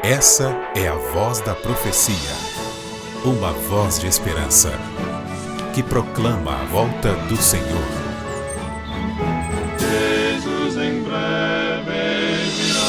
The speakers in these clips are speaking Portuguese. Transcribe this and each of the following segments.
Essa é a voz da profecia, uma voz de esperança, que proclama a volta do Senhor. Jesus em breve virá.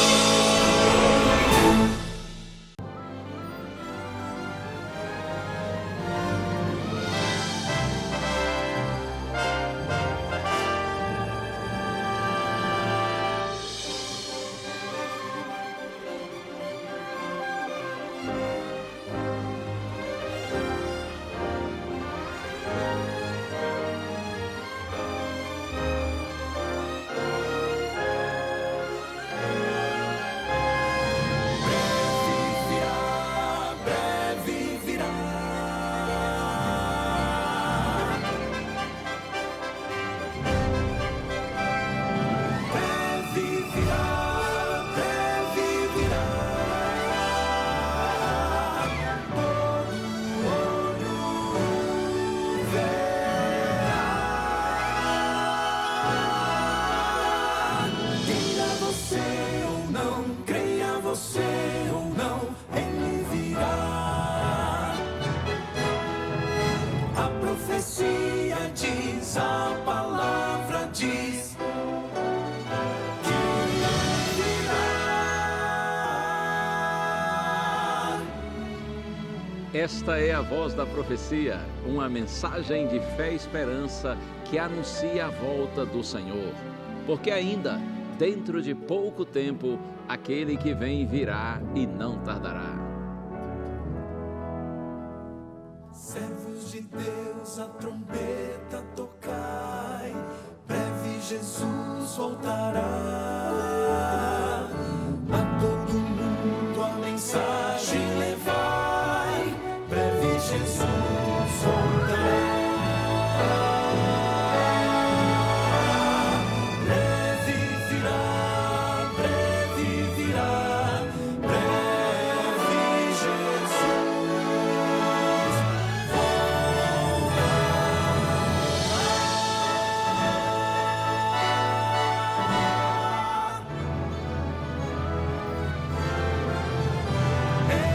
Esta é a voz da profecia, uma mensagem de fé e esperança que anuncia a volta do Senhor. Porque ainda, dentro de pouco tempo, aquele que vem virá e não tardará. Servos de Deus, a trombeta tocai, breve Jesus voltará. A todo mundo a mensagem levai, breve Jesus voltará. Breve virá, breve virá, breve Jesus.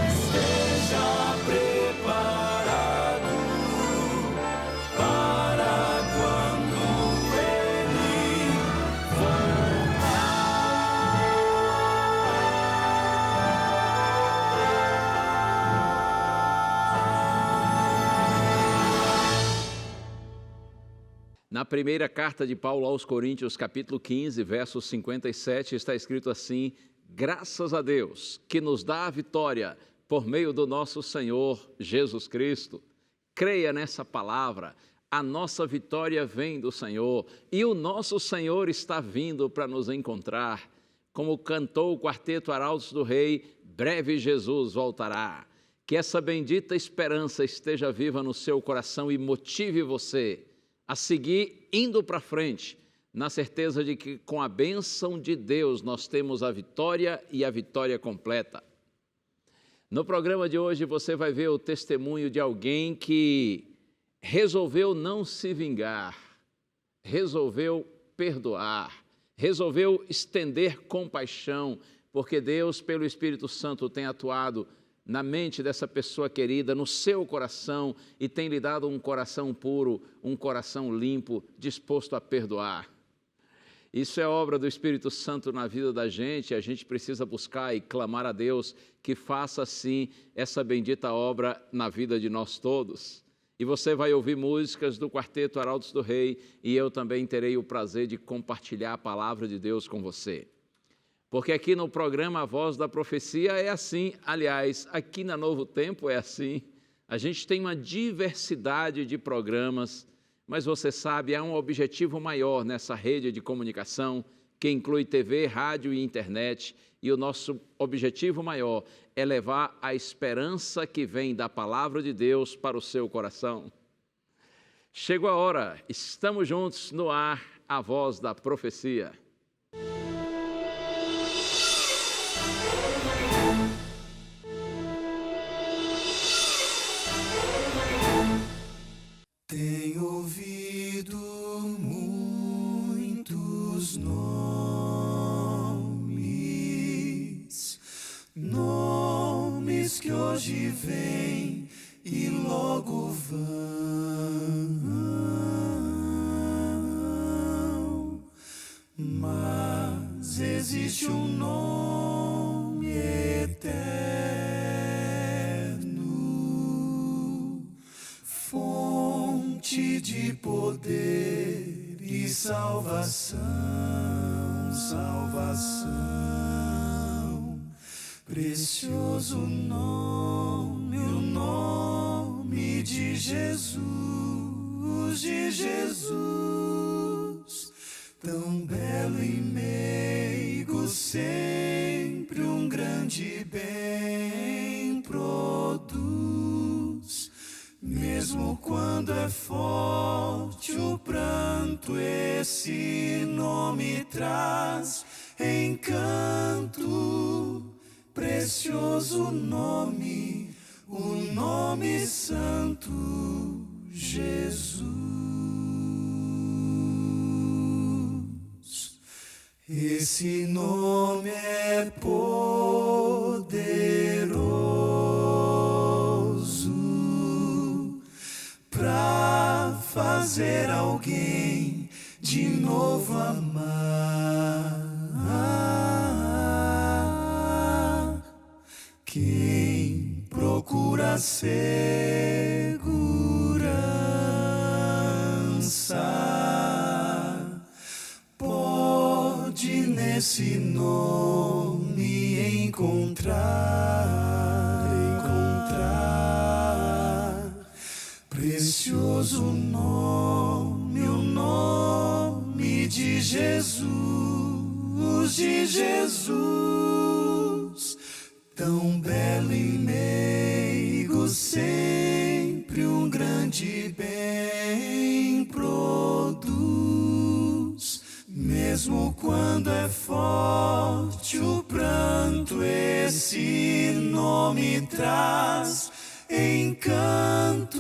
Esteja preparado para quando Ele Na primeira carta de Paulo aos Coríntios, capítulo 15, verso 57, está escrito assim: graças a Deus que nos dá a vitória por meio do nosso Senhor Jesus Cristo. Creia nessa palavra, a nossa vitória vem do Senhor e o nosso Senhor está vindo para nos encontrar. Como cantou o quarteto Arautos do Rei, breve Jesus voltará. Que essa bendita esperança esteja viva no seu coração e motive você a seguir indo para frente, na certeza de que com a bênção de Deus nós temos a vitória e a vitória completa. No programa de hoje você vai ver o testemunho de alguém que resolveu não se vingar, resolveu perdoar, resolveu estender compaixão, porque Deus, pelo Espírito Santo, tem atuado na mente dessa pessoa querida, no seu coração, e tem lhe dado um coração puro, um coração limpo, disposto a perdoar. Isso é obra do Espírito Santo na vida da gente, a gente precisa buscar e clamar a Deus que faça, sim, essa bendita obra na vida de nós todos. E você vai ouvir músicas do Quarteto Arautos do Rei, e eu também terei o prazer de compartilhar a palavra de Deus com você. Porque aqui no programa A Voz da Profecia é assim, aliás, aqui na Novo Tempo é assim. A gente tem uma diversidade de programas, mas você sabe, há um objetivo maior nessa rede de comunicação, que inclui TV, rádio e internet, e o nosso objetivo maior é levar a esperança que vem da palavra de Deus para o seu coração. Chegou a hora, estamos juntos no ar, A Voz da Profecia. Tenho ouvido muitos nomes nomes que hoje vêm e logo vão, mas existe um nome eterno, fonte de poder e salvação, precioso nome, o nome de Jesus, tão belo e meigo, sempre um grande bem produz. Mesmo quando é forte o pranto, esse nome traz encanto. Precioso nome, o nome santo, Jesus. Esse nome é poderoso pra fazer alguém de novo amar. Quem procura segurança pode nesse nome encontrar. Precioso nome, o nome de Jesus, tão belo e meigo, sempre um grande bem produz. Mesmo quando é forte o pranto, esse nome traz encanto.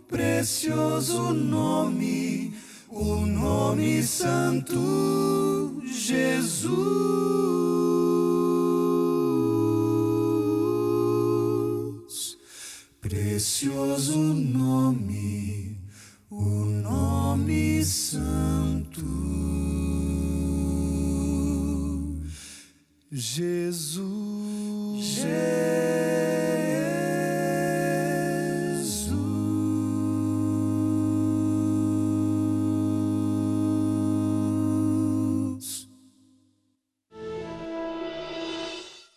Precioso nome, o nome santo, Jesus. Precioso nome, o nome santo, Jesus.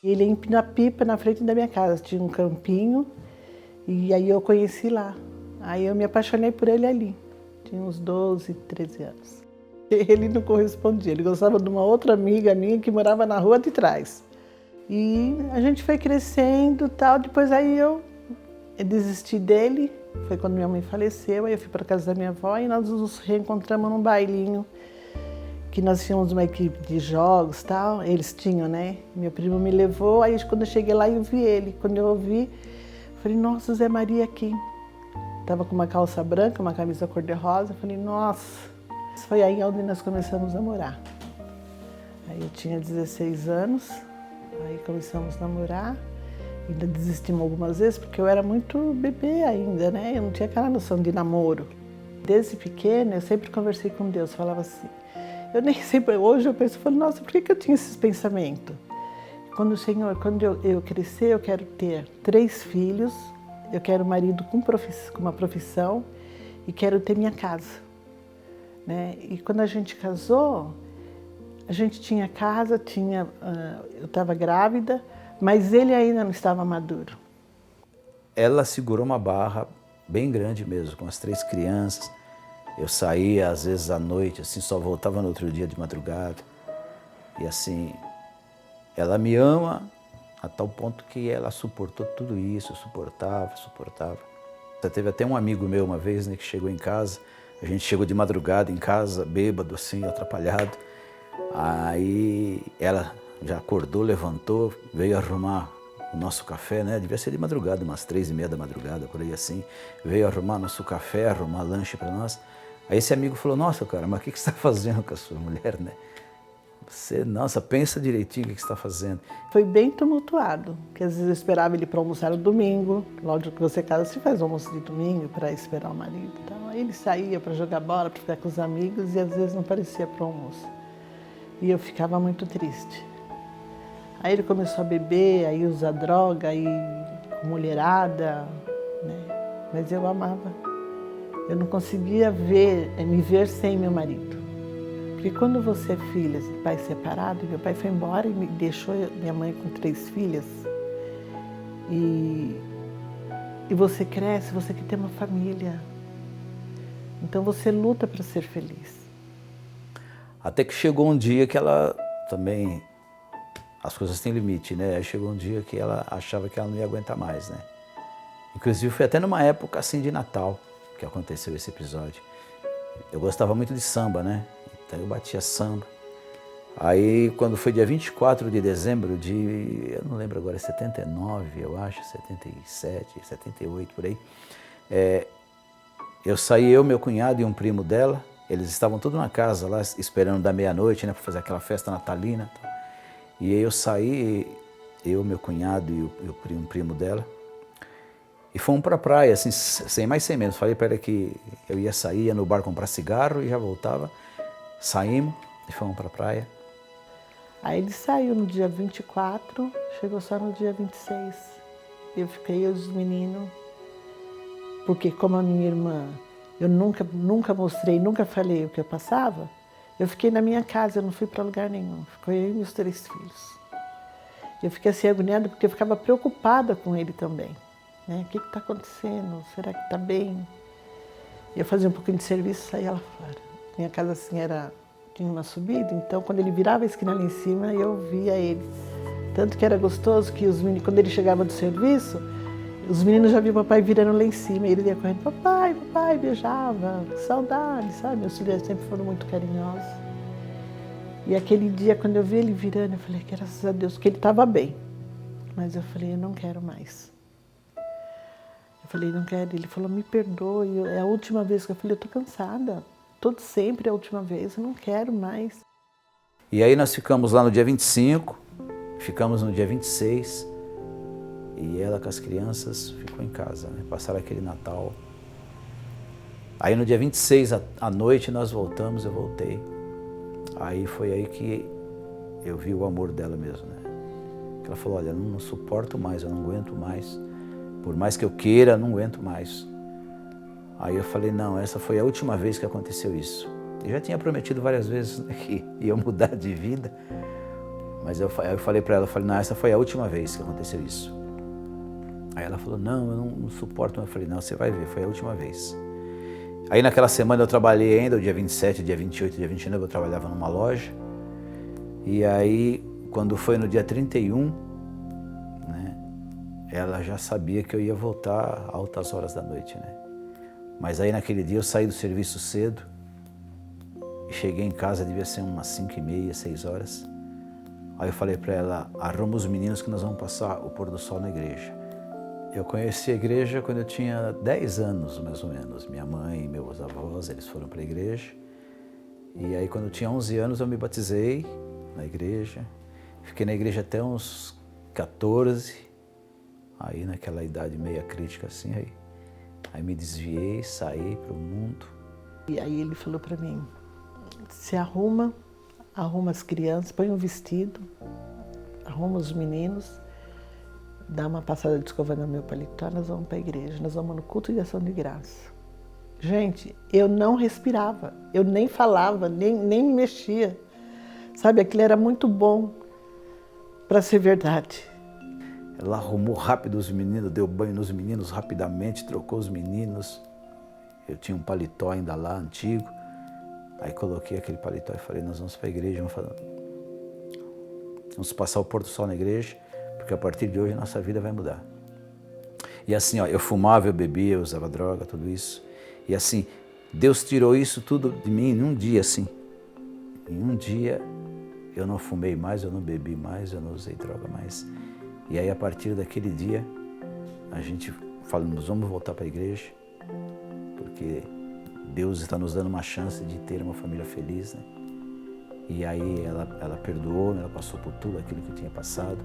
Ele empina a pipa na frente da minha casa, tinha um campinho, e aí eu conheci lá. Aí eu me apaixonei por ele ali, tinha uns 12, 13 anos. Ele não correspondia, ele gostava de uma outra amiga minha que morava na rua de trás. E a gente foi crescendo e tal, depois aí eu desisti dele, foi quando minha mãe faleceu, aí eu fui para casa da minha avó e nós nos reencontramos num bailinho, que nós tínhamos uma equipe de jogos e tal, eles tinham, né? Meu primo me levou, aí quando eu cheguei lá eu vi ele. Quando eu vi, falei, nossa, Zé Maria aqui. Tava com uma calça branca, uma camisa cor-de-rosa, falei, nossa. Foi aí onde nós começamos a namorar. Aí eu tinha 16 anos, aí começamos a namorar. Ainda desistimos algumas vezes, porque eu era muito bebê ainda, né? Eu não tinha aquela noção de namoro. Desde pequena, eu sempre conversei com Deus, falava assim, eu nem sei, hoje eu penso, nossa, por que eu tinha esses pensamentos? Quando o Senhor, quando eu crescer, eu quero ter 3 filhos, eu quero um marido com uma profissão e quero ter minha casa. Né? E quando a gente casou, a gente tinha casa, eu estava grávida, mas ele ainda não estava maduro. Ela segurou uma barra bem grande mesmo, com as 3 crianças. Eu saía, às vezes, à noite, assim, só voltava no outro dia de madrugada. E assim, ela me ama a tal ponto que ela suportou tudo isso, suportava. Teve até um amigo meu uma vez, né, que chegou em casa, a gente chegou de madrugada em casa, bêbado, assim, atrapalhado. Aí ela já acordou, levantou, veio arrumar o nosso café, né? Devia ser de madrugada, umas 3h30 da madrugada, por aí assim. Veio arrumar nosso café, arrumar lanche para nós. Aí esse amigo falou, nossa, cara, mas o que você está fazendo com a sua mulher, né? Você, nossa, pensa direitinho o que você está fazendo. Foi bem tumultuado, porque às vezes eu esperava ele para almoçar no domingo, logo que você casa, se faz almoço de domingo para esperar o marido e tal. Aí ele saía para jogar bola, para ficar com os amigos e às vezes não aparecia para o almoço. E eu ficava muito triste. Aí ele começou a beber, aí usar droga, aí mulherada, né? Mas eu amava. Eu não conseguia me ver sem meu marido. Porque quando você é filha de pai separado, meu pai foi embora e me deixou minha mãe com 3 filhas. E você cresce, você quer ter uma família. Então você luta para ser feliz. Até que chegou um dia que ela também, as coisas têm limite, né? Aí chegou um dia que ela achava que ela não ia aguentar mais, né? Inclusive foi até numa época assim de Natal que aconteceu esse episódio. Eu gostava muito de samba, né? Então eu batia samba. Aí quando foi dia 24 de dezembro eu não lembro agora, 79, eu acho, 77, 78, por aí. Eu saí, meu cunhado e um primo dela, eles estavam todos na casa lá esperando da meia-noite, né, para fazer aquela festa natalina. E aí eu saí, eu, meu cunhado e um primo dela, e fomos para a praia, assim, sem mais sem menos. Falei para ela que eu ia sair, ia no bar comprar cigarro e já voltava. Saímos e fomos para a praia. Aí ele saiu no dia 24, chegou só no dia 26. Eu fiquei, os meninos, porque como a minha irmã, eu nunca mostrei, nunca falei o que eu passava, eu fiquei na minha casa, eu não fui para lugar nenhum. Ficou eu e meus 3 filhos. Eu fiquei assim agoniada porque eu ficava preocupada com ele também. Né? O que está acontecendo? Será que está bem? Eu fazia um pouquinho de serviço e saía lá fora. Minha casa assim tinha uma subida, então quando ele virava a esquina ali em cima, eu via ele. Tanto que era gostoso que os meninos, quando ele chegava do serviço, os meninos já viam o papai virando lá em cima, e ele ia correndo, papai, papai, beijava, que saudade, sabe? Meus filhos sempre foram muito carinhosos. E aquele dia, quando eu vi ele virando, eu falei, graças a Deus, que ele estava bem. Mas eu falei, eu não quero mais. Eu falei, não quero. Ele falou, me perdoe, é a última vez que eu falei, eu estou cansada. Todo sempre é a última vez, eu não quero mais. E aí nós ficamos lá no dia 25, ficamos no dia 26, e ela com as crianças ficou em casa, né? Passaram aquele Natal. Aí no dia 26 à noite nós voltamos, eu voltei. Aí foi aí que eu vi o amor dela mesmo, né? Ela falou, olha, eu não suporto mais, eu não aguento mais. Por mais que eu queira, eu não aguento mais. Aí eu falei, não, essa foi a última vez que aconteceu isso. Eu já tinha prometido várias vezes, né, que ia mudar de vida. Mas eu falei para ela, não, essa foi a última vez que aconteceu isso. Aí ela falou, não, eu não suporto. Eu falei, não, você vai ver, foi a última vez. Aí naquela semana eu trabalhei ainda, o dia 27, dia 28, dia 29, eu trabalhava numa loja. E aí, quando foi no dia 31, né, ela já sabia que eu ia voltar a altas horas da noite, né? Mas aí naquele dia eu saí do serviço cedo e cheguei em casa, devia ser umas 5h30, 6 horas. Aí eu falei para ela, arruma os meninos que nós vamos passar o pôr do sol na igreja. Eu conheci a igreja quando eu tinha 10 anos, mais ou menos. Minha mãe e meus avós, eles foram para a igreja. E aí quando eu tinha 11 anos eu me batizei na igreja. Fiquei na igreja até uns 14, aí naquela idade meia crítica assim, aí me desviei, saí para o mundo. E aí ele falou para mim, se arruma as crianças, põe um vestido, arruma os meninos, dá uma passada de escova no meu paletó, nós vamos para a igreja, nós vamos no culto de ação de graça. Gente, eu não respirava, eu nem falava, nem me mexia. Sabe, aquilo era muito bom para ser verdade. Ela arrumou rápido os meninos, deu banho nos meninos rapidamente, trocou os meninos. Eu tinha um paletó ainda lá, antigo. Aí coloquei aquele paletó e falei, nós vamos para a igreja, vamos passar o pôr do sol na igreja, porque a partir de hoje nossa vida vai mudar. E assim, ó, eu fumava, eu bebia, eu usava droga, tudo isso. E assim, Deus tirou isso tudo de mim em um dia, assim. Em um dia eu não fumei mais, eu não bebi mais, eu não usei droga mais. E aí, a partir daquele dia, a gente falou, nós vamos voltar para a igreja, porque Deus está nos dando uma chance de ter uma família feliz, né? E aí ela perdoou, ela passou por tudo aquilo que eu tinha passado,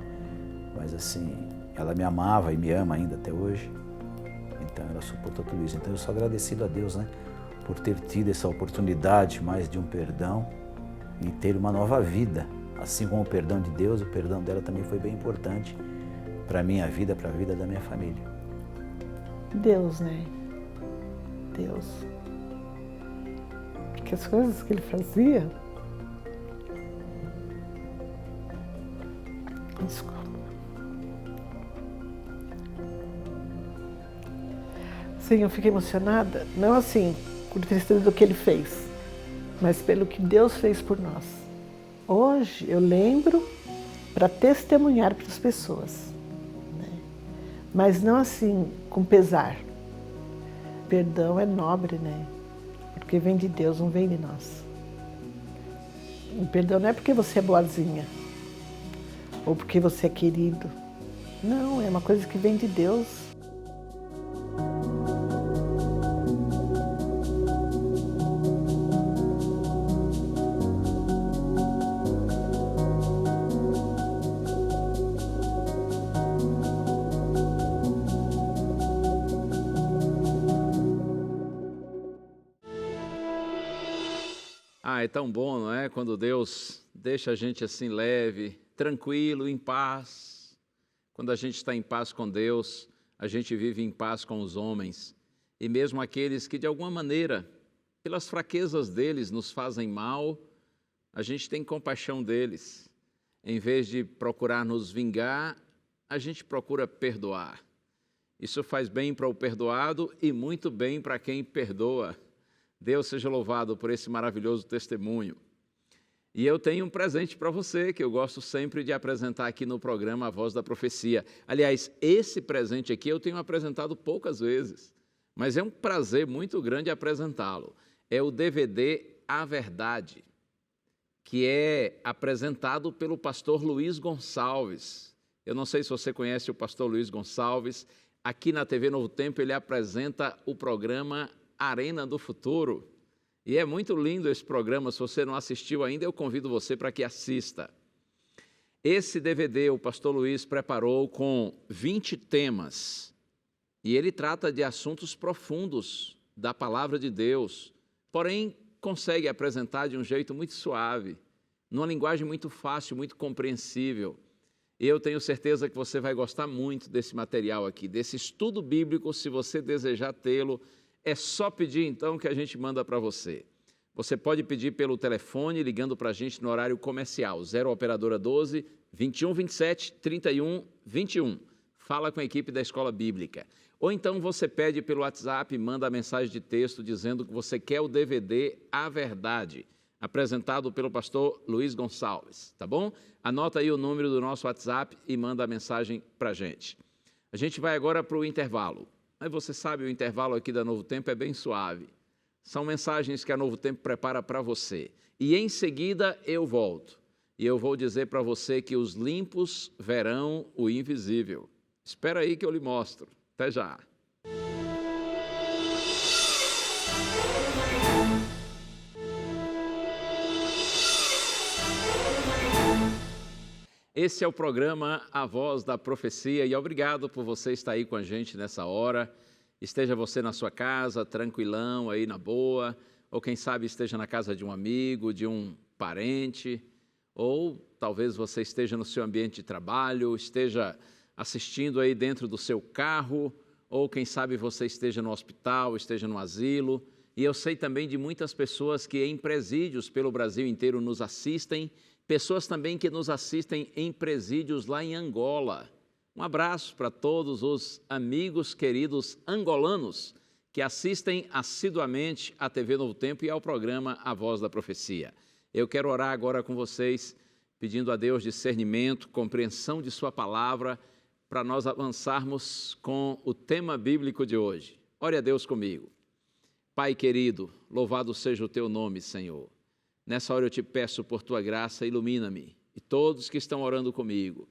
mas assim, ela me amava e me ama ainda até hoje, então ela suportou tudo isso. Então eu sou agradecido a Deus, né, por ter tido essa oportunidade mais de um perdão e ter uma nova vida. Assim como o perdão de Deus, o perdão dela também foi bem importante para a minha vida, para a vida da minha família. Deus, né? Deus. Porque as coisas que ele fazia... Desculpa. Sim, eu fiquei emocionada, não assim, por tristeza do que ele fez, mas pelo que Deus fez por nós. Hoje eu lembro para testemunhar para as pessoas, né? Mas não assim, com pesar. Perdão é nobre, né? Porque vem de Deus, não vem de nós. O perdão não é porque você é boazinha, ou porque você é querido. Não, é uma coisa que vem de Deus. É tão bom, não é? Quando Deus deixa a gente assim leve, tranquilo, em paz. Quando a gente está em paz com Deus, a gente vive em paz com os homens. E mesmo aqueles que de alguma maneira, pelas fraquezas deles, nos fazem mal, a gente tem compaixão deles. Em vez de procurar nos vingar, a gente procura perdoar. Isso faz bem para o perdoado e muito bem para quem perdoa. Deus seja louvado por esse maravilhoso testemunho. E eu tenho um presente para você, que eu gosto sempre de apresentar aqui no programa A Voz da Profecia. Aliás, esse presente aqui eu tenho apresentado poucas vezes, mas é um prazer muito grande apresentá-lo. É o DVD A Verdade, que é apresentado pelo pastor Luiz Gonçalves. Eu não sei se você conhece o pastor Luiz Gonçalves. Aqui na TV Novo Tempo ele apresenta o programa Arena do Futuro. E é muito lindo esse programa. Se você não assistiu ainda, eu convido você para que assista. Esse DVD o pastor Luiz preparou com 20 temas. E ele trata de assuntos profundos da palavra de Deus. Porém, consegue apresentar de um jeito muito suave, numa linguagem muito fácil, muito compreensível. E eu tenho certeza que você vai gostar muito desse material aqui, desse estudo bíblico. Se você desejar tê-lo, é só pedir então que a gente manda para você. Você pode pedir pelo telefone, ligando para a gente no horário comercial, 0 operadora 12 2127 31 21. Fala com a equipe da Escola Bíblica. Ou então você pede pelo WhatsApp, manda a mensagem de texto dizendo que você quer o DVD A Verdade, apresentado pelo pastor Luiz Gonçalves, tá bom? Anota aí o número do nosso WhatsApp e manda a mensagem para a gente. A gente vai agora para o intervalo. Mas você sabe, o intervalo aqui da Novo Tempo é bem suave. São mensagens que a Novo Tempo prepara para você. E em seguida eu volto. E eu vou dizer para você que os limpos verão o invisível. Espera aí que eu lhe mostro. Até já. Esse é o programa A Voz da Profecia e obrigado por você estar aí com a gente nessa hora. Esteja você na sua casa, tranquilão, aí na boa, ou quem sabe esteja na casa de um amigo, de um parente, ou talvez você esteja no seu ambiente de trabalho, esteja assistindo aí dentro do seu carro, ou quem sabe você esteja no hospital, esteja no asilo. E eu sei também de muitas pessoas que em presídios pelo Brasil inteiro nos assistem, pessoas também que nos assistem em presídios lá em Angola. Um abraço para todos os amigos queridos angolanos que assistem assiduamente à TV Novo Tempo e ao programa A Voz da Profecia. Eu quero orar agora com vocês, pedindo a Deus discernimento, compreensão de sua palavra, para nós avançarmos com o tema bíblico de hoje. Ore a Deus comigo. Pai querido, louvado seja o teu nome, Senhor. Nessa hora eu te peço por tua graça, ilumina-me e todos que estão orando comigo,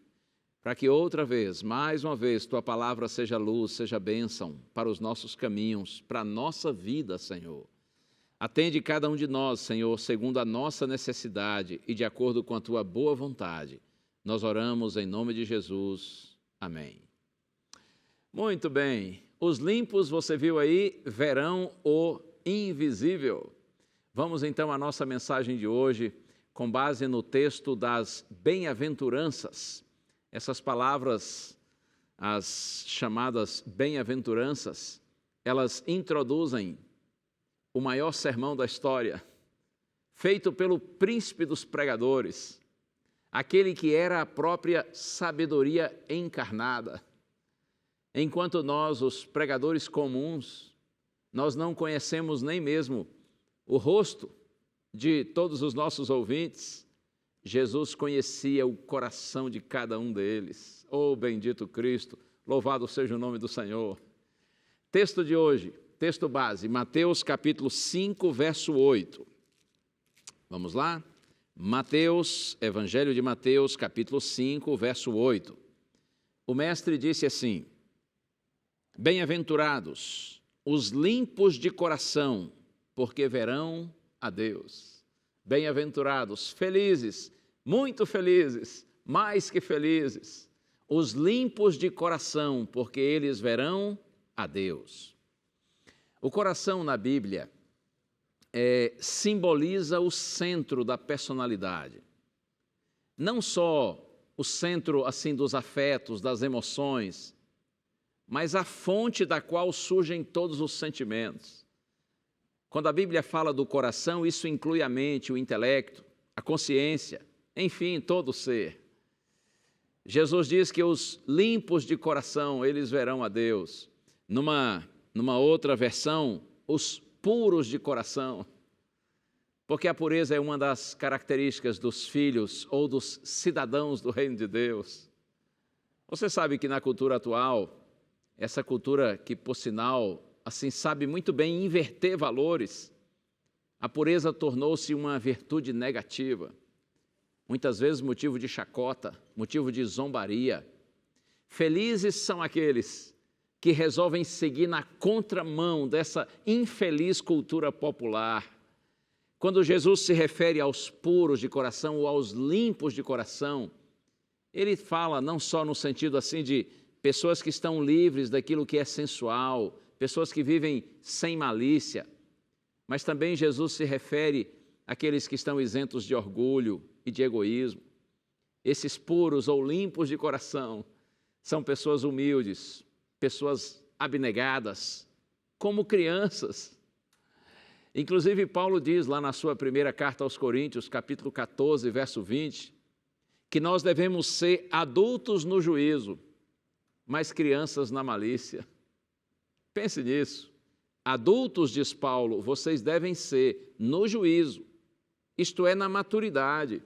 para que outra vez, mais uma vez, tua palavra seja luz, seja bênção para os nossos caminhos, para a nossa vida, Senhor. Atende cada um de nós, Senhor, segundo a nossa necessidade e de acordo com a Tua boa vontade. Nós oramos em nome de Jesus. Amém. Muito bem. Os limpos, você viu aí, verão o invisível. Vamos então à nossa mensagem de hoje, com base no texto das bem-aventuranças. Essas palavras, as chamadas bem-aventuranças, elas introduzem o maior sermão da história, feito pelo príncipe dos pregadores, aquele que era a própria sabedoria encarnada. Enquanto nós, os pregadores comuns, nós não conhecemos nem mesmo o rosto de todos os nossos ouvintes, Jesus conhecia o coração de cada um deles. Oh, bendito Cristo, louvado seja o nome do Senhor. Texto de hoje, texto base, Mateus capítulo 5, verso 8. Vamos lá? Mateus, Evangelho de Mateus, capítulo 5, verso 8. O mestre disse assim: Bem-aventurados os limpos de coração, porque verão a Deus. Bem-aventurados, felizes, muito felizes, mais que felizes, os limpos de coração, porque eles verão a Deus. O coração na Bíblia simboliza o centro da personalidade. Não só o centro assim dos afetos, das emoções, mas a fonte da qual surgem todos os sentimentos. Quando a Bíblia fala do coração, isso inclui a mente, o intelecto, a consciência, enfim, todo o ser. Jesus diz que os limpos de coração, eles verão a Deus. Numa outra versão, os puros de coração, porque a pureza é uma das características dos filhos ou dos cidadãos do reino de Deus. Você sabe que na cultura atual, essa cultura que, por sinal, assim sabe muito bem inverter valores, a pureza tornou-se uma virtude negativa, muitas vezes motivo de chacota, motivo de zombaria. Felizes são aqueles que resolvem seguir na contramão dessa infeliz cultura popular. Quando Jesus se refere aos puros de coração ou aos limpos de coração, ele fala não só no sentido assim de pessoas que estão livres daquilo que é sensual, pessoas que vivem sem malícia, mas também Jesus se refere àqueles que estão isentos de orgulho e de egoísmo. Esses puros ou limpos de coração são pessoas humildes, pessoas abnegadas, como crianças. Inclusive, Paulo diz lá na sua primeira carta aos Coríntios, capítulo 14, verso 20, que nós devemos ser adultos no juízo, mas crianças na malícia. Pense nisso. Adultos, diz Paulo, vocês devem ser no juízo, isto é, na maturidade,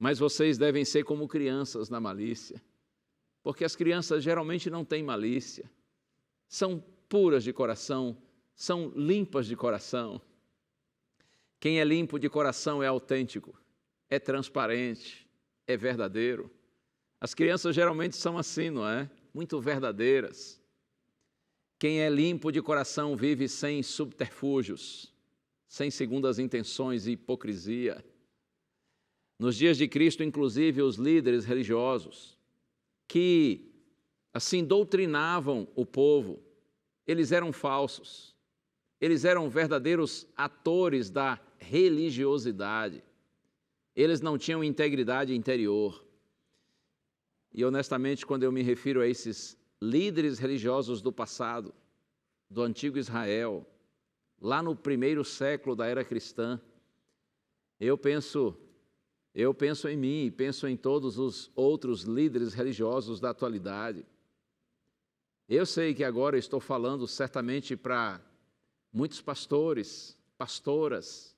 mas vocês devem ser como crianças na malícia, porque as crianças geralmente não têm malícia, são puras de coração, são limpas de coração. Quem é limpo de coração é autêntico, é transparente, é verdadeiro. As crianças geralmente são assim, não é? Muito verdadeiras. Quem é limpo de coração vive sem subterfúgios, sem segundas intenções e hipocrisia. Nos dias de Cristo, inclusive, os líderes religiosos que assim doutrinavam o povo, eles eram falsos, eles eram verdadeiros atores da religiosidade, eles não tinham integridade interior. E honestamente, quando eu me refiro a esses líderes religiosos do passado, do antigo Israel, lá no primeiro século da era cristã, eu penso em mim e penso em todos os outros líderes religiosos da atualidade. Eu sei que agora estou falando certamente para muitos pastores, pastoras,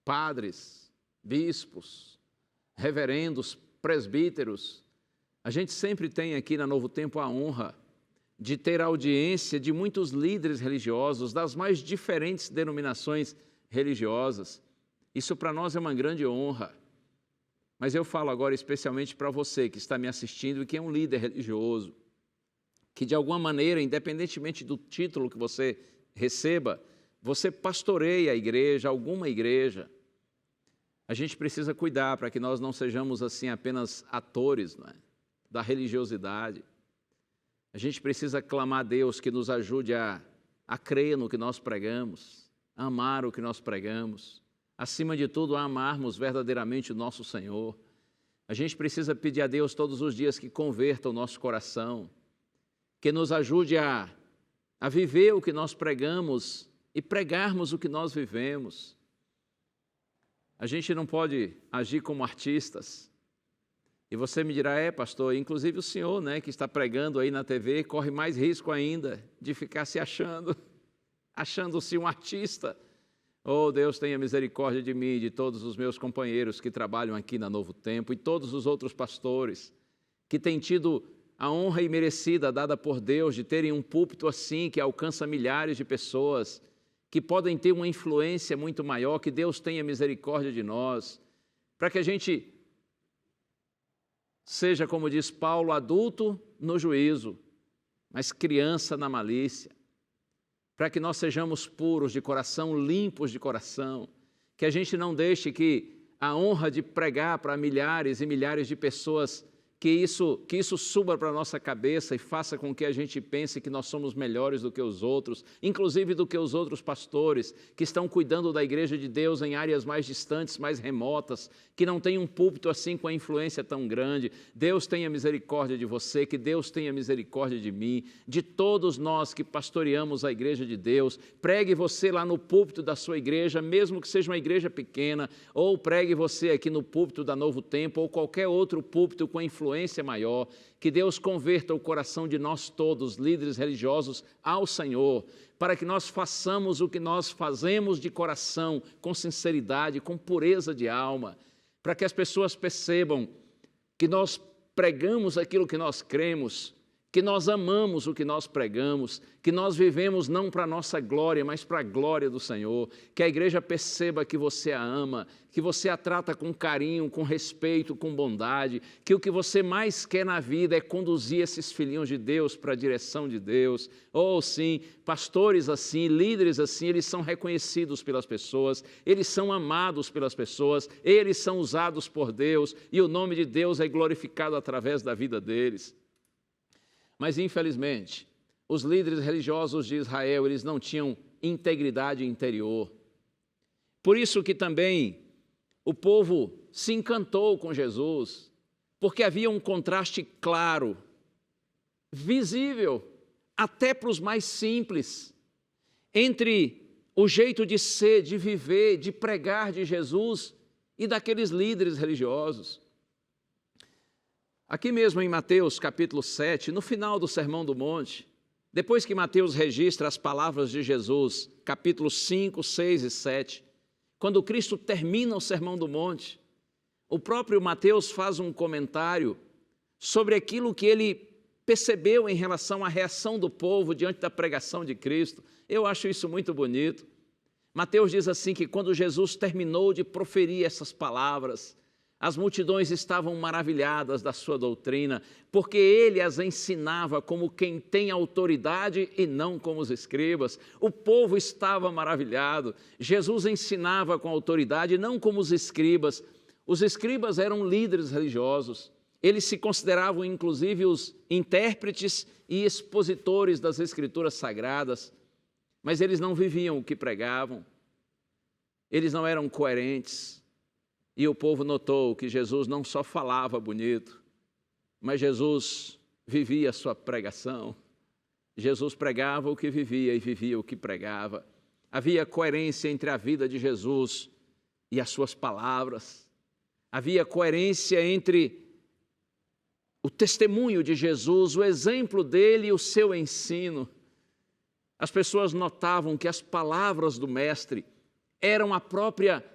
padres, bispos, reverendos, presbíteros. A gente sempre tem aqui na Novo Tempo a honra de ter a audiência de muitos líderes religiosos das mais diferentes denominações religiosas. Isso para nós é uma grande honra. Mas eu falo agora especialmente para você que está me assistindo e que é um líder religioso, que de alguma maneira, independentemente do título que você receba, você pastoreia a igreja, alguma igreja, a gente precisa cuidar para que nós não sejamos assim apenas atores, não é, da religiosidade. A gente precisa clamar a Deus que nos ajude a crer no que nós pregamos, a amar o que nós pregamos, acima de tudo, a amarmos verdadeiramente o nosso Senhor. A gente precisa pedir a Deus todos os dias que converta o nosso coração, que nos ajude a viver o que nós pregamos e pregarmos o que nós vivemos. A gente não pode agir como artistas. E você me dirá, pastor, inclusive o senhor, né, que está pregando aí na TV, corre mais risco ainda de ficar se achando-se um artista. Oh, Deus tenha misericórdia de mim e de todos os meus companheiros que trabalham aqui na Novo Tempo e todos os outros pastores que têm tido a honra imerecida dada por Deus de terem um púlpito assim que alcança milhares de pessoas, que podem ter uma influência muito maior. Que Deus tenha misericórdia de nós, para que a gente seja, como diz Paulo, adulto no juízo, mas criança na malícia, para que nós sejamos puros de coração, limpos de coração, que a gente não deixe que a honra de pregar para milhares e milhares de pessoas, que isso suba para a nossa cabeça e faça com que a gente pense que nós somos melhores do que os outros, inclusive do que os outros pastores que estão cuidando da igreja de Deus em áreas mais distantes, mais remotas, que não tem um púlpito assim com a influência tão grande. Deus tenha misericórdia de você, que Deus tenha misericórdia de mim, de todos nós que pastoreamos a igreja de Deus. Pregue você lá no púlpito da sua igreja, mesmo que seja uma igreja pequena, ou pregue você aqui no púlpito da Novo Tempo, ou qualquer outro púlpito com influência maior. Que Deus converta o coração de nós todos, líderes religiosos, ao Senhor, para que nós façamos o que nós fazemos de coração, com sinceridade, com pureza de alma, para que as pessoas percebam que nós pregamos aquilo que nós cremos, que nós amamos o que nós pregamos, que nós vivemos não para a nossa glória, mas para a glória do Senhor, que a igreja perceba que você a ama, que você a trata com carinho, com respeito, com bondade, que o que você mais quer na vida é conduzir esses filhinhos de Deus para a direção de Deus. Oh, sim, pastores assim, líderes assim, eles são reconhecidos pelas pessoas, eles são amados pelas pessoas, eles são usados por Deus e o nome de Deus é glorificado através da vida deles. Mas, infelizmente, os líderes religiosos de Israel, eles não tinham integridade interior. Por isso que também o povo se encantou com Jesus, porque havia um contraste claro, visível, até para os mais simples, entre o jeito de ser, de viver, de pregar de Jesus e daqueles líderes religiosos. Aqui mesmo em Mateus capítulo 7, no final do Sermão do Monte, depois que Mateus registra as palavras de Jesus, capítulos 5, 6 e 7, quando Cristo termina o Sermão do Monte, o próprio Mateus faz um comentário sobre aquilo que ele percebeu em relação à reação do povo diante da pregação de Cristo. Eu acho isso muito bonito. Mateus diz assim que quando Jesus terminou de proferir essas palavras, as multidões estavam maravilhadas da sua doutrina, porque ele as ensinava como quem tem autoridade e não como os escribas. O povo estava maravilhado. Jesus ensinava com autoridade, não como os escribas. Os escribas eram líderes religiosos. Eles se consideravam, inclusive, os intérpretes e expositores das Escrituras Sagradas, mas eles não viviam o que pregavam. Eles não eram coerentes. E o povo notou que Jesus não só falava bonito, mas Jesus vivia a sua pregação. Jesus pregava o que vivia e vivia o que pregava. Havia coerência entre a vida de Jesus e as suas palavras. Havia coerência entre o testemunho de Jesus, o exemplo dele e o seu ensino. As pessoas notavam que as palavras do Mestre eram a própria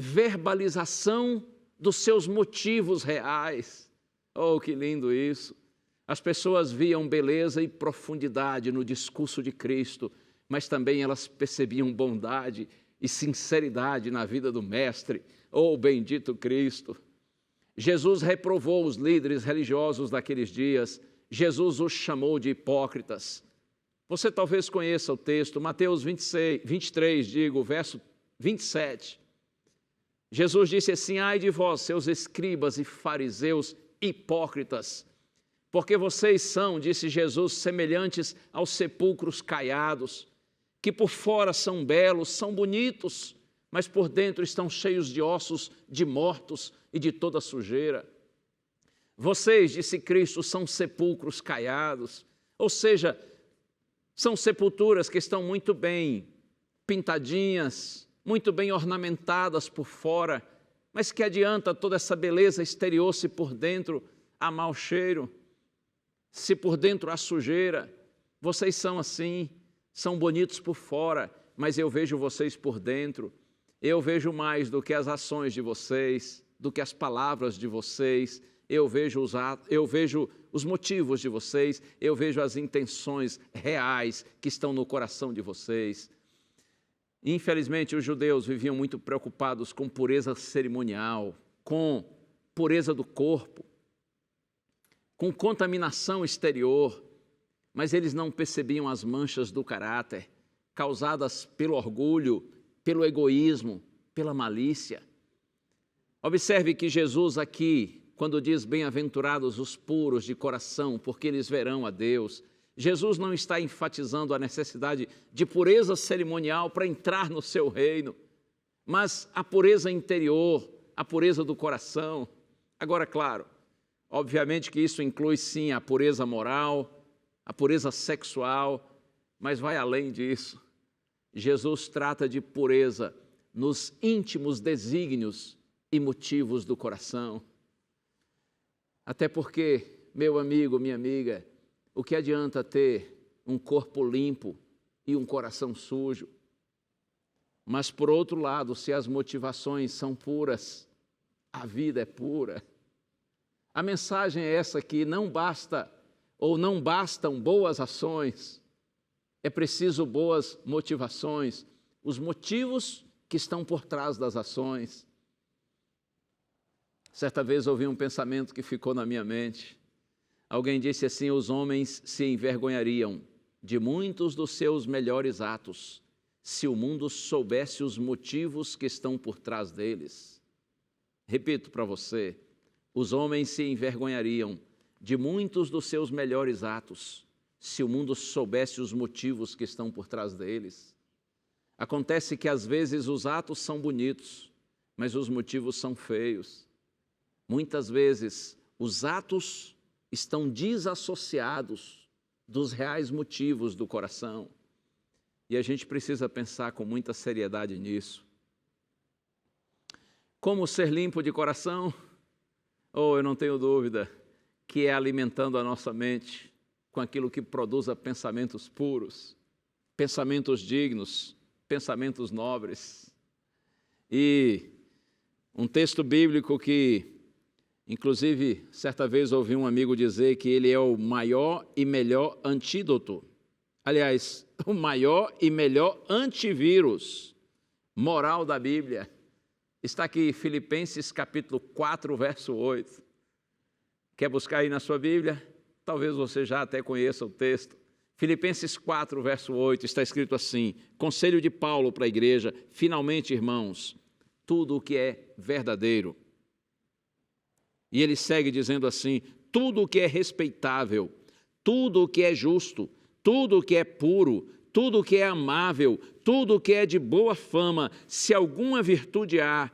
verbalização dos seus motivos reais. Oh, que lindo isso! As pessoas viam beleza e profundidade no discurso de Cristo, mas também elas percebiam bondade e sinceridade na vida do Mestre. Oh, bendito Cristo! Jesus reprovou os líderes religiosos daqueles dias. Jesus os chamou de hipócritas, Você talvez conheça o texto, Mateus 23, verso 27. Jesus disse assim: ai de vós, seus escribas e fariseus hipócritas, porque vocês são, disse Jesus, semelhantes aos sepulcros caiados, que por fora são belos, são bonitos, mas por dentro estão cheios de ossos de mortos e de toda sujeira. Vocês, disse Cristo, são sepulcros caiados, ou seja, são sepulturas que estão muito bem pintadinhas, muito bem ornamentadas por fora, mas que adianta toda essa beleza exterior se por dentro há mau cheiro, se por dentro há sujeira. Vocês são assim, são bonitos por fora, mas eu vejo vocês por dentro. Eu vejo mais do que as ações de vocês, do que as palavras de vocês. Eu vejo os motivos de vocês, eu vejo as intenções reais que estão no coração de vocês. Infelizmente, os judeus viviam muito preocupados com pureza cerimonial, com pureza do corpo, com contaminação exterior, mas eles não percebiam as manchas do caráter causadas pelo orgulho, pelo egoísmo, pela malícia. Observe que Jesus aqui, quando diz bem-aventurados os puros de coração, porque eles verão a Deus, Jesus não está enfatizando a necessidade de pureza cerimonial para entrar no seu reino, mas a pureza interior, a pureza do coração. Agora, claro, obviamente que isso inclui sim a pureza moral, a pureza sexual, mas vai além disso. Jesus trata de pureza nos íntimos desígnios e motivos do coração. Até porque, meu amigo, minha amiga, o que adianta ter um corpo limpo e um coração sujo? Mas, por outro lado, se as motivações são puras, a vida é pura. A mensagem é essa aqui: não basta ou não bastam boas ações, é preciso boas motivações, os motivos que estão por trás das ações. Certa vez ouvi um pensamento que ficou na minha mente. Alguém disse assim: os homens se envergonhariam de muitos dos seus melhores atos se o mundo soubesse os motivos que estão por trás deles. Repito para você, os homens se envergonhariam de muitos dos seus melhores atos se o mundo soubesse os motivos que estão por trás deles. Acontece que às vezes os atos são bonitos, mas os motivos são feios. Muitas vezes os atos estão desassociados dos reais motivos do coração. E a gente precisa pensar com muita seriedade nisso. Como ser limpo de coração? Eu não tenho dúvida que é alimentando a nossa mente com aquilo que produza pensamentos puros, pensamentos dignos, pensamentos nobres. E um texto bíblico que, inclusive, certa vez ouvi um amigo dizer que ele é o maior e melhor antídoto. Aliás, o maior e melhor antivírus moral da Bíblia. Está aqui, Filipenses capítulo 4, verso 8. Quer buscar aí na sua Bíblia? Talvez você já até conheça o texto. Filipenses 4, verso 8, está escrito assim: conselho de Paulo para a igreja: finalmente, irmãos, tudo o que é verdadeiro. E ele segue dizendo assim: tudo o que é respeitável, tudo o que é justo, tudo o que é puro, tudo o que é amável, tudo o que é de boa fama, se alguma virtude há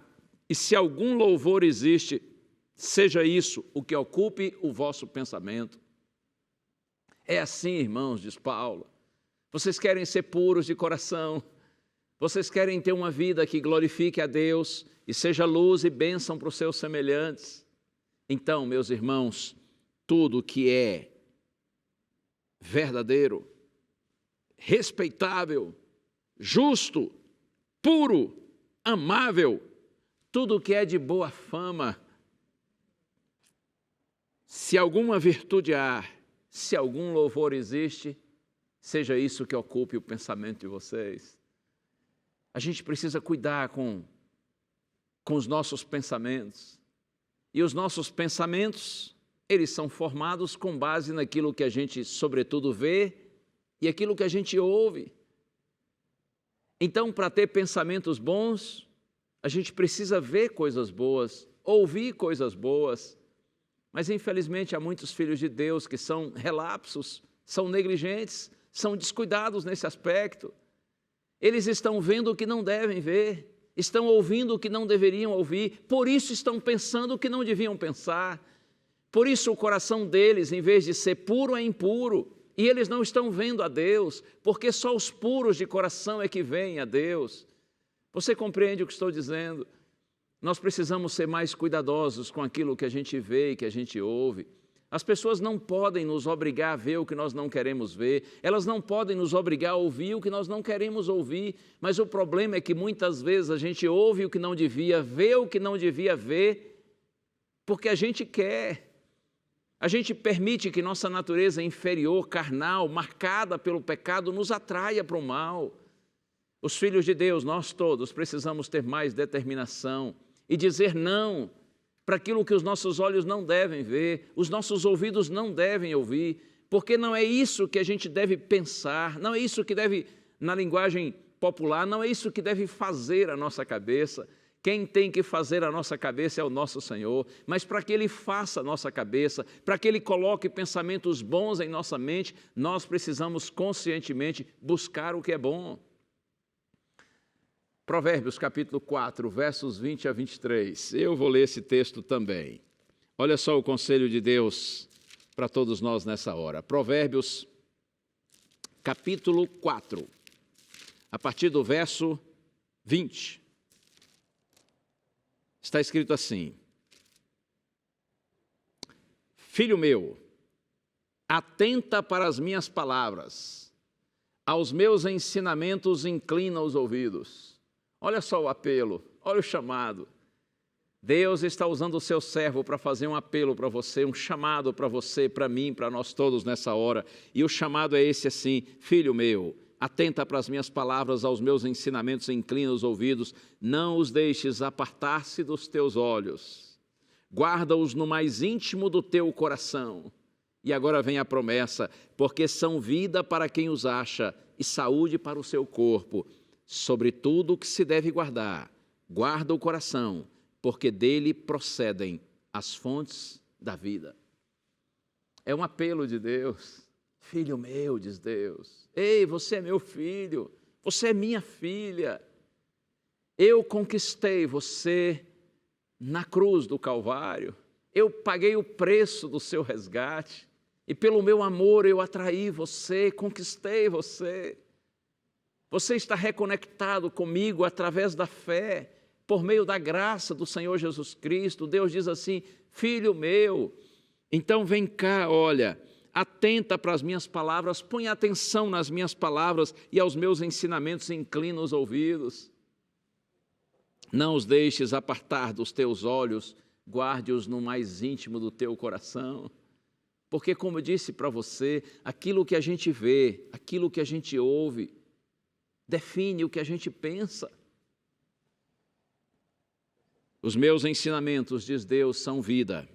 e se algum louvor existe, seja isso o que ocupe o vosso pensamento. É assim, irmãos, diz Paulo. Vocês querem ser puros de coração, vocês querem ter uma vida que glorifique a Deus e seja luz e bênção para os seus semelhantes. Então, meus irmãos, tudo que é verdadeiro, respeitável, justo, puro, amável, tudo que é de boa fama, se alguma virtude há, se algum louvor existe, seja isso que ocupe o pensamento de vocês. A gente precisa cuidar com os nossos pensamentos. E os nossos pensamentos, eles são formados com base naquilo que a gente, sobretudo, vê e aquilo que a gente ouve. Então, para ter pensamentos bons, a gente precisa ver coisas boas, ouvir coisas boas. Mas, infelizmente, há muitos filhos de Deus que são relapsos, são negligentes, são descuidados nesse aspecto. Eles estão vendo o que não devem ver, estão ouvindo o que não deveriam ouvir, por isso estão pensando o que não deviam pensar. Por isso o coração deles, em vez de ser puro, é impuro. E eles não estão vendo a Deus, porque só os puros de coração é que veem a Deus. Você compreende o que estou dizendo? Nós precisamos ser mais cuidadosos com aquilo que a gente vê e que a gente ouve. As pessoas não podem nos obrigar a ver o que nós não queremos ver, elas não podem nos obrigar a ouvir o que nós não queremos ouvir, mas o problema é que muitas vezes a gente ouve o que não devia, vê o que não devia ver, porque a gente quer. A gente permite que nossa natureza inferior, carnal, marcada pelo pecado, nos atraia para o mal. Os filhos de Deus, nós todos, precisamos ter mais determinação e dizer não para aquilo que os nossos olhos não devem ver, os nossos ouvidos não devem ouvir, porque não é isso que a gente deve pensar, não é isso que deve, na linguagem popular, não é isso que deve fazer a nossa cabeça. Quem tem que fazer a nossa cabeça é o nosso Senhor, mas para que Ele faça a nossa cabeça, para que Ele coloque pensamentos bons em nossa mente, nós precisamos conscientemente buscar o que é bom. Provérbios capítulo 4, versos 20 a 23. Eu vou ler esse texto também. Olha só o conselho de Deus para todos nós nessa hora. Provérbios capítulo 4, a partir do verso 20. Está escrito assim: Filho meu, atenta para as minhas palavras, aos meus ensinamentos inclina os ouvidos. Olha só o apelo, olha o chamado. Deus está usando o seu servo para fazer um apelo para você, um chamado para você, para mim, para nós todos nessa hora. E o chamado é esse assim: Filho meu, atenta para as minhas palavras, aos meus ensinamentos inclina os ouvidos, não os deixes apartar-se dos teus olhos, guarda-os no mais íntimo do teu coração. E agora vem a promessa: porque são vida para quem os acha e saúde para o seu corpo. Sobre tudo o que se deve guardar, guarda o coração, porque dele procedem as fontes da vida. É um apelo de Deus. Filho meu, diz Deus, ei, você é meu filho, você é minha filha. Eu conquistei você na cruz do Calvário, eu paguei o preço do seu resgate, e pelo meu amor eu atraí você, conquistei você. Você está reconectado comigo através da fé, por meio da graça do Senhor Jesus Cristo. Deus diz assim: filho meu, então vem cá, olha, atenta para as minhas palavras, põe atenção nas minhas palavras e aos meus ensinamentos inclina os ouvidos. Não os deixes apartar dos teus olhos, guarde-os no mais íntimo do teu coração. Porque, como eu disse para você, aquilo que a gente vê, aquilo que a gente ouve, define o que a gente pensa. Os meus ensinamentos, diz Deus, são vida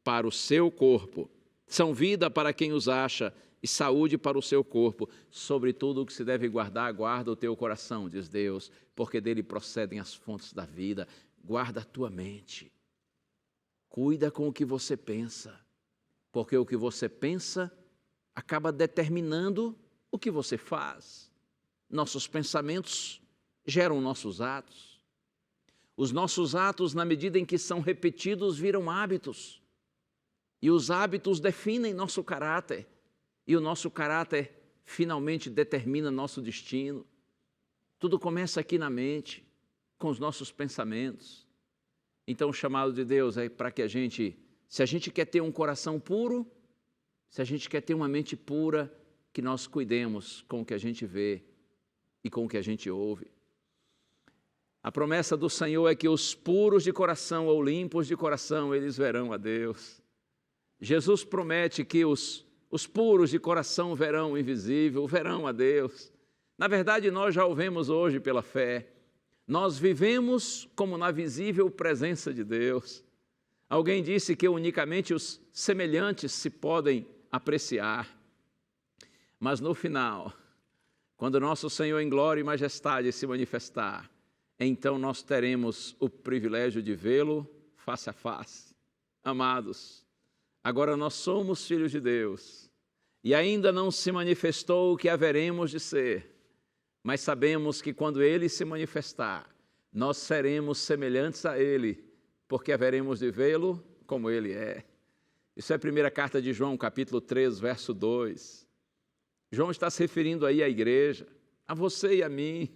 para o seu corpo, são vida para quem os acha e saúde para o seu corpo. Sobre tudo o que se deve guardar, guarda o teu coração, diz Deus, porque dele procedem as fontes da vida. Guarda a tua mente, cuida com o que você pensa, porque o que você pensa acaba determinando o que você faz. Nossos pensamentos geram nossos atos. Os nossos atos, na medida em que são repetidos, viram hábitos. E os hábitos definem nosso caráter. E o nosso caráter finalmente determina nosso destino. Tudo começa aqui na mente, com os nossos pensamentos. Então o chamado de Deus é para que a gente, se a gente quer ter um coração puro, se a gente quer ter uma mente pura, que nós cuidemos com o que a gente vê e com o que a gente ouve. A promessa do Senhor é que os puros de coração ou limpos de coração, eles verão a Deus. Jesus promete que os puros de coração verão o invisível, verão a Deus. Na verdade, nós já o vemos hoje pela fé. Nós vivemos como na visível presença de Deus. Alguém disse que unicamente os semelhantes se podem apreciar. Mas no final, quando nosso Senhor em glória e majestade se manifestar, então nós teremos o privilégio de vê-lo face a face. Amados, agora nós somos filhos de Deus e ainda não se manifestou o que haveremos de ser, mas sabemos que quando Ele se manifestar, nós seremos semelhantes a Ele, porque haveremos de vê-lo como Ele é. Isso é a primeira carta de João, capítulo 3, verso 2. João está se referindo aí à igreja, a você e a mim.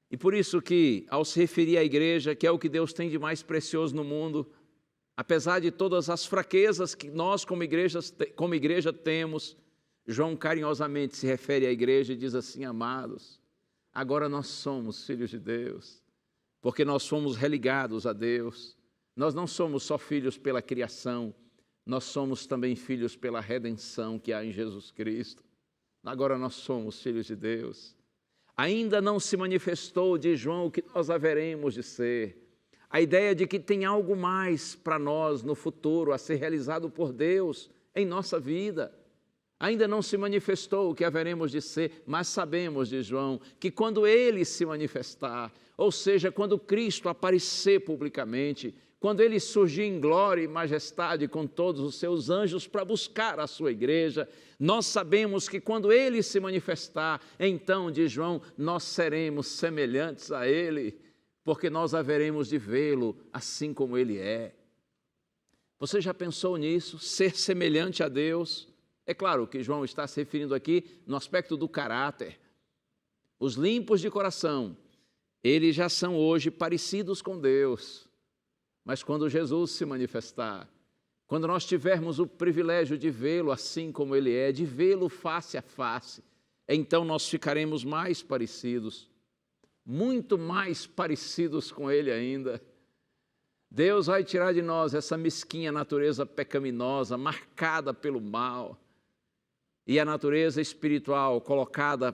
E por isso que, ao se referir à igreja, que é o que Deus tem de mais precioso no mundo, apesar de todas as fraquezas que nós como igreja temos, João carinhosamente se refere à igreja e diz assim: amados, agora nós somos filhos de Deus, porque nós fomos religados a Deus. Nós não somos só filhos pela criação, nós somos também filhos pela redenção que há em Jesus Cristo. Agora nós somos filhos de Deus. Ainda não se manifestou, diz João, o que nós haveremos de ser. A ideia de que tem algo mais para nós no futuro a ser realizado por Deus em nossa vida. Ainda não se manifestou o que haveremos de ser, mas sabemos, diz João, que quando Ele se manifestar, ou seja, quando Cristo aparecer publicamente, quando Ele surgir em glória e majestade com todos os seus anjos para buscar a sua igreja, nós sabemos que quando Ele se manifestar, então, diz João, nós seremos semelhantes a Ele, porque nós haveremos de vê-lo assim como Ele é. Você já pensou nisso? Ser semelhante a Deus? É claro que João está se referindo aqui no aspecto do caráter. Os limpos de coração, eles já são hoje parecidos com Deus. Mas quando Jesus se manifestar, quando nós tivermos o privilégio de vê-lo assim como Ele é, de vê-lo face a face, então nós ficaremos mais parecidos, muito mais parecidos com Ele ainda. Deus vai tirar de nós essa mesquinha natureza pecaminosa, marcada pelo mal, e a natureza espiritual colocada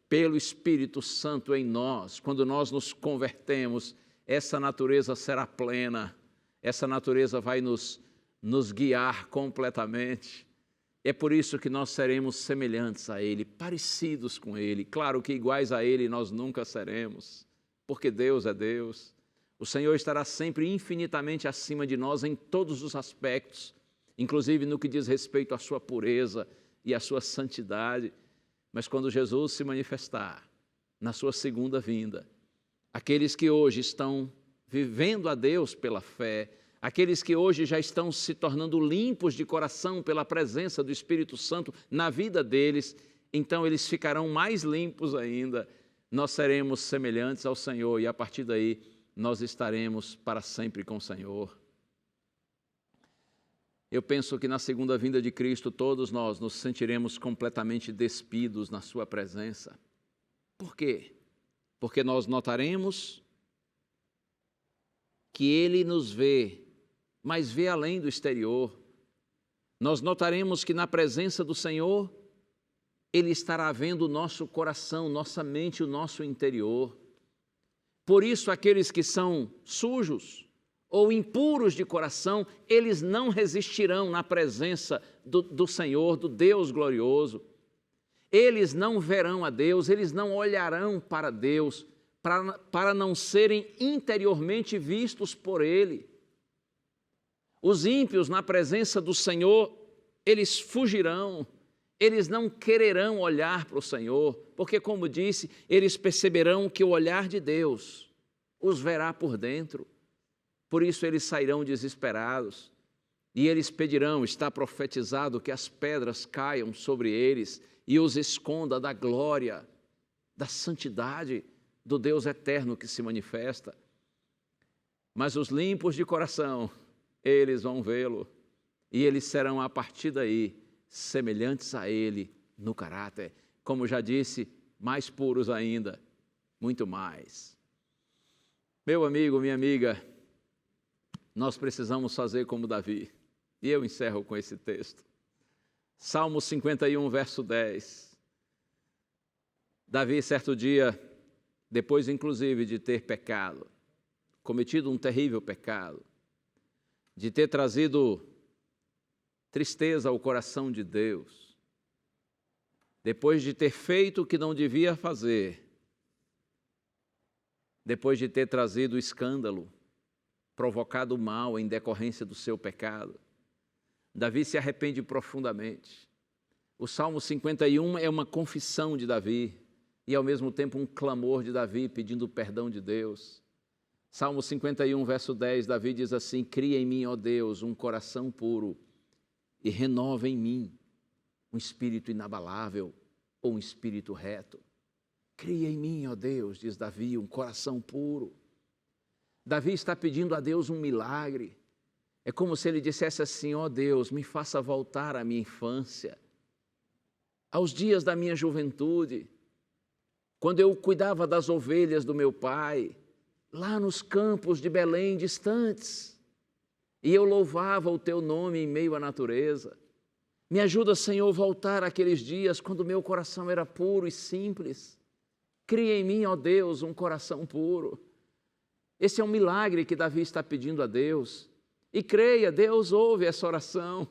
pelo Espírito Santo em nós. Quando nós nos convertemos, essa natureza será plena, essa natureza vai nos guiar completamente. É por isso que nós seremos semelhantes a Ele, parecidos com Ele. Claro que iguais a Ele nós nunca seremos, porque Deus é Deus. O Senhor estará sempre infinitamente acima de nós em todos os aspectos, inclusive no que diz respeito à sua pureza e à sua santidade. Mas quando Jesus se manifestar, na sua segunda vinda, aqueles que hoje estão vivendo a Deus pela fé, aqueles que hoje já estão se tornando limpos de coração pela presença do Espírito Santo na vida deles, então eles ficarão mais limpos ainda. Nós seremos semelhantes ao Senhor e a partir daí nós estaremos para sempre com o Senhor. Eu penso que na segunda vinda de Cristo todos nós nos sentiremos completamente despidos na sua presença. Por quê? Porque nós notaremos que Ele nos vê, mas vê além do exterior. Nós notaremos que na presença do Senhor, Ele estará vendo o nosso coração, nossa mente, o nosso interior. Por isso, aqueles que são sujos ou impuros de coração, eles não resistirão na presença do Senhor, do Deus glorioso. Eles não verão a Deus, eles não olharão para Deus, para não serem interiormente vistos por Ele. Os ímpios, na presença do Senhor, eles fugirão, eles não quererão olhar para o Senhor, porque, como disse, eles perceberão que o olhar de Deus os verá por dentro. Por isso eles sairão desesperados e eles pedirão, está profetizado, que as pedras caiam sobre eles e os esconda da glória, da santidade do Deus eterno que se manifesta. Mas os limpos de coração, eles vão vê-lo e eles serão a partir daí semelhantes a Ele no caráter. Como já disse, mais puros ainda, muito mais. Meu amigo, minha amiga, nós precisamos fazer como Davi. E eu encerro com esse texto. Salmo 51, verso 10. Davi, certo dia, depois inclusive de ter pecado, cometido um terrível pecado, de ter trazido tristeza ao coração de Deus, depois de ter feito o que não devia fazer, depois de ter trazido escândalo, provocado mal em decorrência do seu pecado, Davi se arrepende profundamente. O Salmo 51 é uma confissão de Davi e, ao mesmo tempo, um clamor de Davi pedindo perdão de Deus. Salmo 51, verso 10, Davi diz assim: cria em mim, ó Deus, um coração puro e renova em mim um espírito inabalável ou um espírito reto. Cria em mim, ó Deus, diz Davi, um coração puro. Davi está pedindo a Deus um milagre. É como se ele dissesse assim: ó Deus, me faça voltar à minha infância, aos dias da minha juventude, quando eu cuidava das ovelhas do meu pai, lá nos campos de Belém distantes, e eu louvava o teu nome em meio à natureza. Me ajuda, Senhor, a voltar àqueles dias quando meu coração era puro e simples. Cria em mim, ó Deus, um coração puro. Esse é um milagre que Davi está pedindo a Deus. E creia, Deus ouve essa oração.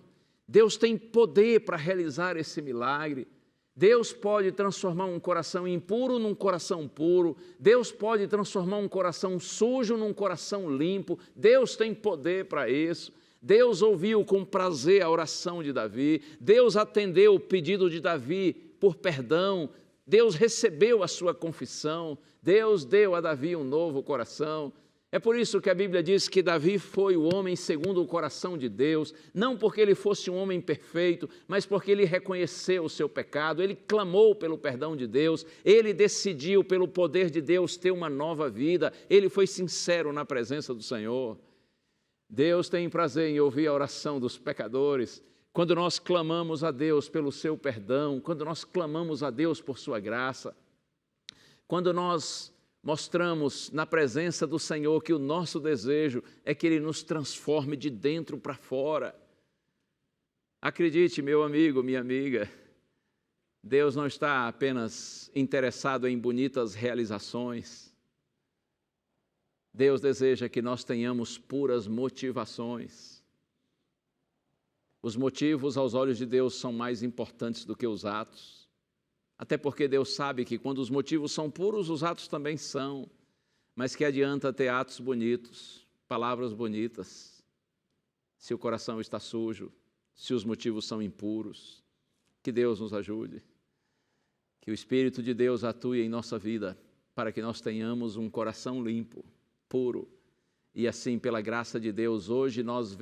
Deus tem poder para realizar esse milagre. Deus pode transformar um coração impuro num coração puro. Deus pode transformar um coração sujo num coração limpo. Deus tem poder para isso. Deus ouviu com prazer a oração de Davi. Deus atendeu o pedido de Davi por perdão. Deus recebeu a sua confissão. Deus deu a Davi um novo coração. É por isso que a Bíblia diz que Davi foi o homem segundo o coração de Deus, não porque ele fosse um homem perfeito, mas porque ele reconheceu o seu pecado, ele clamou pelo perdão de Deus, ele decidiu pelo poder de Deus ter uma nova vida, ele foi sincero na presença do Senhor. Deus tem prazer em ouvir a oração dos pecadores. Quando nós clamamos a Deus pelo seu perdão, quando nós clamamos a Deus por sua graça, quando nós mostramos na presença do Senhor que o nosso desejo é que Ele nos transforme de dentro para fora. Acredite, meu amigo, minha amiga, Deus não está apenas interessado em bonitas realizações. Deus deseja que nós tenhamos puras motivações. Os motivos aos olhos de Deus são mais importantes do que os atos. Até porque Deus sabe que quando os motivos são puros, os atos também são. Mas que adianta ter atos bonitos, palavras bonitas, se o coração está sujo, se os motivos são impuros. Que Deus nos ajude. Que o Espírito de Deus atue em nossa vida para que nós tenhamos um coração limpo, puro. E assim, pela graça de Deus, hoje nós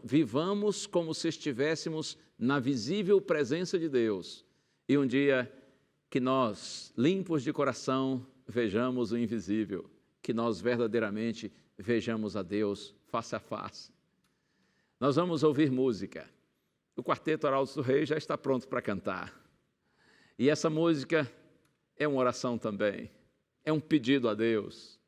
vivamos como se estivéssemos na visível presença de Deus. E um dia que nós, limpos de coração, vejamos o invisível, que nós verdadeiramente vejamos a Deus face a face. Nós vamos ouvir música. O Quarteto Arautos do Rei já está pronto para cantar. E essa música é uma oração também, é um pedido a Deus,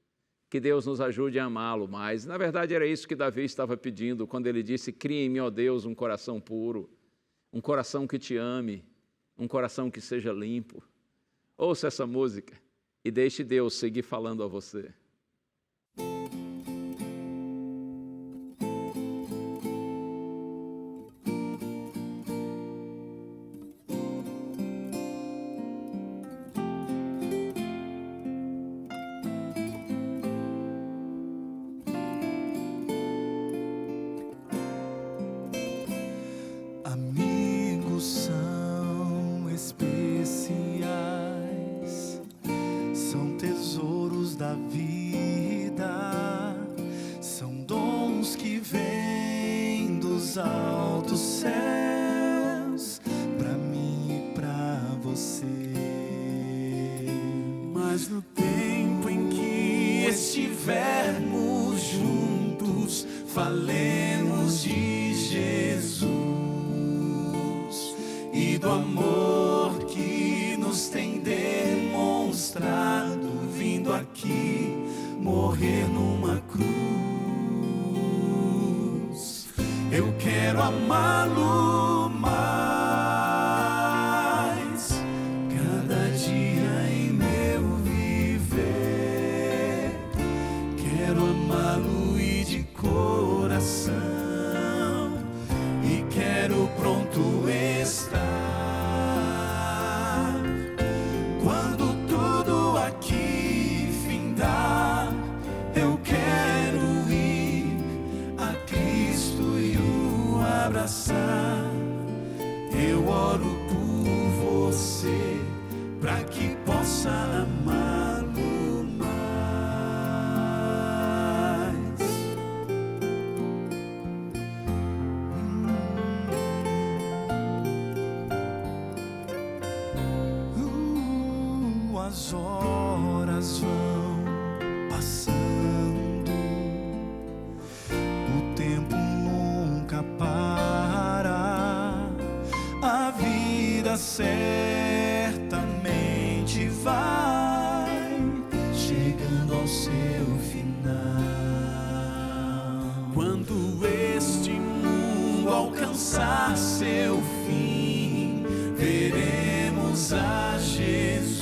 que Deus nos ajude a amá-lo mais. Na verdade, era isso que Davi estava pedindo quando ele disse: cria em mim, ó Deus, um coração puro, um coração que te ame, um coração que seja limpo. Ouça essa música e deixe Deus seguir falando a você. Amigos são especiais, são tesouros da vida, são dons que vêm dos altos céus, pra mim e pra você. Mas no tempo em que estivermos juntos, falemos de Jesus e do amor que nos tem demonstrado, vindo aqui morrer numa cruz. Eu quero amá-lo mais, cada dia em meu viver. Quero amá-lo e de coração, e quero pronto estar abraçar. Eu oro por você, para que possa amá-lo mais. As horas vão passando, o tempo nunca para, a vida certamente vai chegando ao seu final. Quando este mundo alcançar seu fim, veremos a Jesus.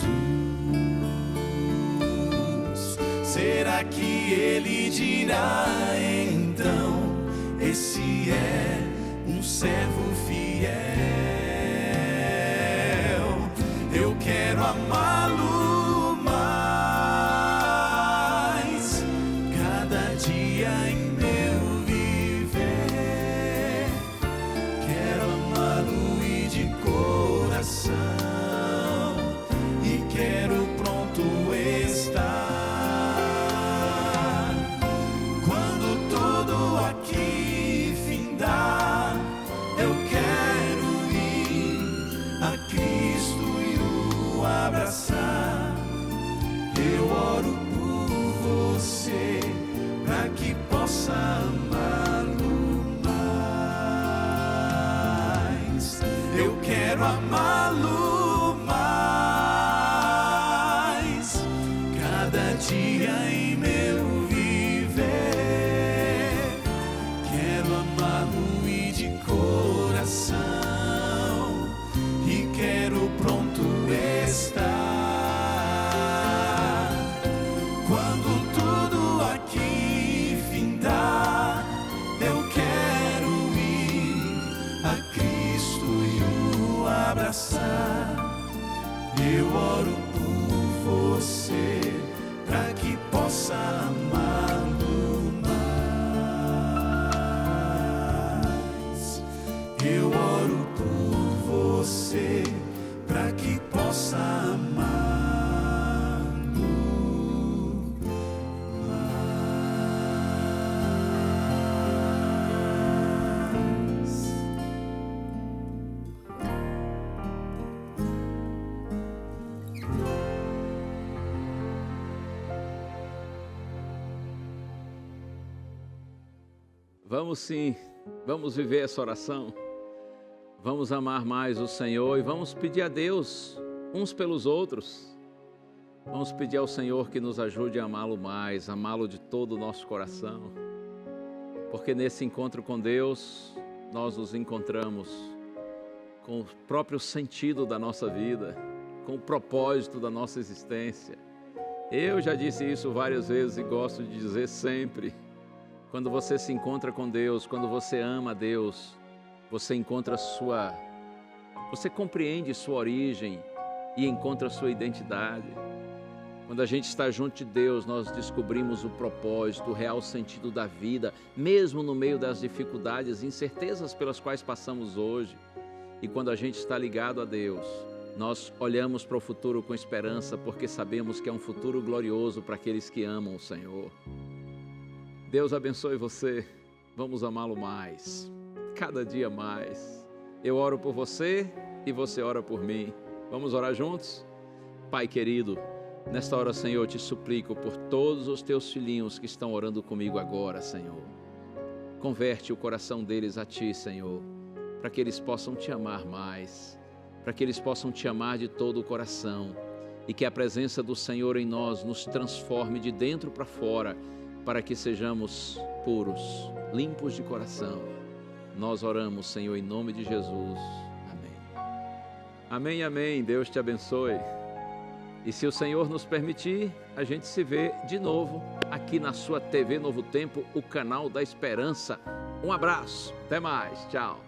Será que ele dirá então: esse é um servo fiel? Eu quero amá-lo mais, cada dia em meu viver. Quero amá-lo e de coração, e quero pronto estar. Aqui findar, eu quero ir a Cristo e o abraçar. Eu oro por você, para que possa amá-lo mais. Eu quero amá-lo mais, cada dia em meu e de coração, e quero pronto estar. Quando tudo aqui findar, eu quero ir a Cristo e o abraçar. Eu oro por você, para que possa amá-lo. Eu oro por você, para que possa amá-lo mais. Vamos sim, vamos viver essa oração. Vamos amar mais o Senhor e vamos pedir a Deus uns pelos outros. Vamos pedir ao Senhor que nos ajude a amá-lo mais, amá-lo de todo o nosso coração. Porque nesse encontro com Deus, nós nos encontramos com o próprio sentido da nossa vida, com o propósito da nossa existência. Eu já disse isso várias vezes e gosto de dizer sempre. Quando você se encontra com Deus, quando você ama a Deus, você encontra você compreende sua origem e encontra sua identidade. Quando a gente está junto de Deus, nós descobrimos o propósito, o real sentido da vida, mesmo no meio das dificuldades e incertezas pelas quais passamos hoje. E quando a gente está ligado a Deus, nós olhamos para o futuro com esperança, porque sabemos que é um futuro glorioso para aqueles que amam o Senhor. Deus abençoe você, vamos amá-lo mais. Cada dia mais. Eu oro por você e você ora por mim. Vamos orar juntos? Pai querido, nesta hora, Senhor, eu te suplico por todos os teus filhinhos que estão orando comigo agora, Senhor. Converte o coração deles a ti, Senhor, para que eles possam te amar mais, para que eles possam te amar de todo o coração e que a presença do Senhor em nós nos transforme de dentro para fora, para que sejamos puros, limpos de coração. Nós oramos, Senhor, em nome de Jesus. Amém. Amém, amém. Deus te abençoe. E se o Senhor nos permitir, a gente se vê de novo aqui na sua TV Novo Tempo, o canal da Esperança. Um abraço. Até mais. Tchau.